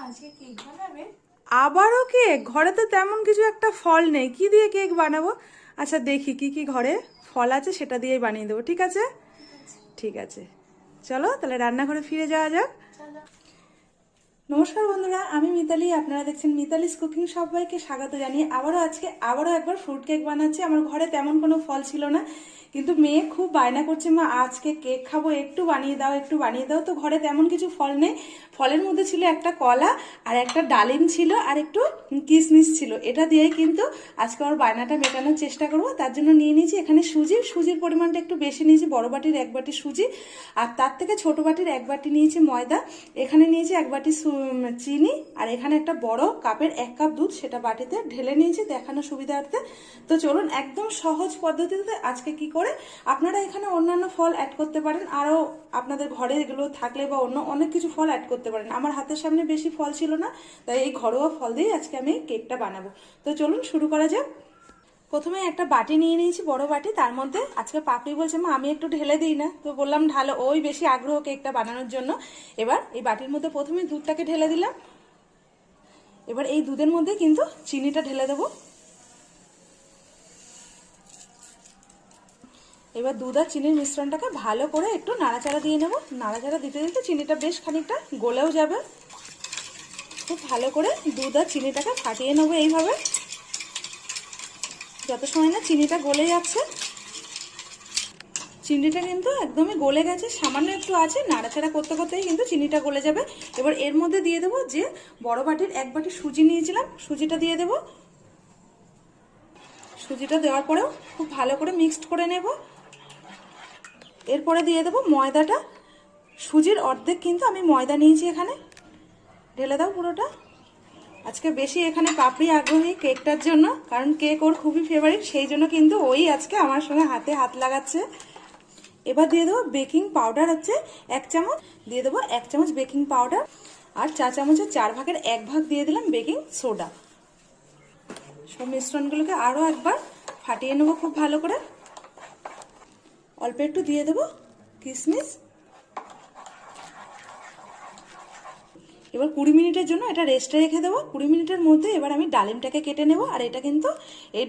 আজকে কেক বানাবে? আবারও কেক? ঘরে তো তেমন কিছু একটা ফল নেই, কি দিয়ে কেক বানাবো? আচ্ছা দেখি কি কি ঘরে ফল আছে সেটা দিয়েই বানিয়ে দেবো, ঠিক আছে? ঠিক আছে, ঠিক আছে, চলো তাহলে রান্নাঘরে ফিরে যাওয়া যাক। চলো। নমস্কার বন্ধুরা, আমি মিতালি, আপনারা দেখছেন মিতালিস কুকিং। সবাইকে স্বাগত জানিয়ে আবারও একবার ফ্রুট কেক বানাচ্ছি। আমার ঘরে তেমন কোনো ফল ছিল না, কিন্তু মেয়ে খুব বায়না করছে, মা আজকে কেক খাবো, একটু বানিয়ে দাও একটু বানিয়ে দাও। তো ঘরে তেমন কিছু ফল নেই, ফলের মধ্যে ছিল একটা কলা আর একটা ডালিম ছিল আর একটু কিশমিশ ছিল। এটা দিয়েই কিন্তু আজকে ওর বায়নাটা মেটানোর চেষ্টা করবো। তার জন্য নিয়ে নিয়েছি এখানে সুজির পরিমাণটা একটু বেশি নিয়েছি, বড় বাটির 1 বাটি সুজি, আর তার থেকে ছোট বাটির 1 বাটি নিয়েছি ময়দা। এখানে নিয়েছি 1 বাটি চিনি, আর এখানে একটা বড় কাপের 1 কাপ দুধ, সেটা বাটিতে ঢেলে নিয়েছি দেখানোর সুবিধার্থে। তো চলুন একদম সহজ পদ্ধতিতে আজকে কি করে আপনারা এখানে অন্যান্য ফল অ্যাড করতে পারেন, আরও আপনাদের ঘরে এগুলো থাকলে বা অন্য অনেক কিছু ফল অ্যাড করতে পারেন। আমার হাতের সামনে বেশি ফল ছিল না, তাই এই ঘরোয়া ফল দিয়েই আজকে আমি কেকটা বানাবো। তো চলুন শুরু করা যাক। প্রথমে একটা বাটি নিয়ে নিয়েছি, বড় বাটি, তার মধ্যে আজকে পাপড়ি বলছে মা আমি একটু ঢেলে দিই না, তো বললাম ঢালো, ওই বেশি আগ্রহ কেকটা বানানোর জন্য। এবার এই বাটির মধ্যে প্রথমে দুধটাকে ঢেলে দিলাম। এবার এই দুধের মধ্যে কিন্তু চিনিটা ঢেলে দেবো। এবার দুধ আর চিনির মিশ্রণটাকে ভালো করে একটু নাড়াচাড়া দিয়ে নেব। নাড়াচাড়া দিতে দিতে চিনিটা বেশ খানিকটা গলেও যাবে। খুব ভালো করে দুধ আর চিনিটাকে ফাটিয়ে নেবো এইভাবে, যত সময় না চিনিটা গলে যাচ্ছে। চিনিটা কিন্তু একদমই গলে গেছে, সামান্য একটু আছে, নাড়াচাড়া করতে করতেই কিন্তু চিনিটা গলে যাবে। এবার এর মধ্যে দিয়ে দেবো যে বড় বাটির 1 বাটি সুজি নিয়েছিলাম, সুজিটা দিয়ে দেবো। সুজিটা দেওয়ার পরেও খুব ভালো করে মিক্সড করে নেব। এরপরে দিয়ে দেবো ময়দাটা। সুজির অর্ধেক কিন্তু আমি ময়দা নিয়েছি এখানে, ঢেলে দাও পুরোটা। আজকে বেশি এখানে পাপড়ি আগ্রহী কেকটার জন্য, কারণ কেক ওর খুবই ফেভারিট, সেই জন্য কিন্তু ওই আজকে আমার সঙ্গে হাতে হাত লাগাচ্ছে। এবার দিয়ে দেবো বেকিং পাউডার, হচ্ছে 1 চামচ দিয়ে দেবো, 1 চামচ বেকিং পাউডার, আর চা চামচের 4 ভাগের 1 ভাগ দিয়ে দিলাম বেকিং সোডা। সব মিশ্রণগুলোকে আরও একবার ফাটিয়ে নেবো খুব ভালো করে। অল্প একটু দিয়ে দেবো কিশমিশ। এবার 20 মিনিটের জন্য এটা রেস্টে রেখে দেবো। 20 মিনিটের মধ্যে এবার আমি ডালিমটাকে কেটে নেব, আর এটা কিন্তু এই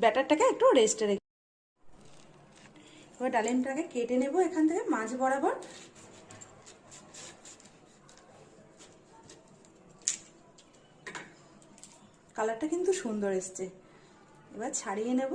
ব্যাটারটাকে একটু রেস্টে রেখে, এবার ডালিমটাকে কেটে নেব এখান থেকে মাঝ বরাবর। কালারটা কিন্তু সুন্দর এসছে, এবার ছাড়িয়ে নেব।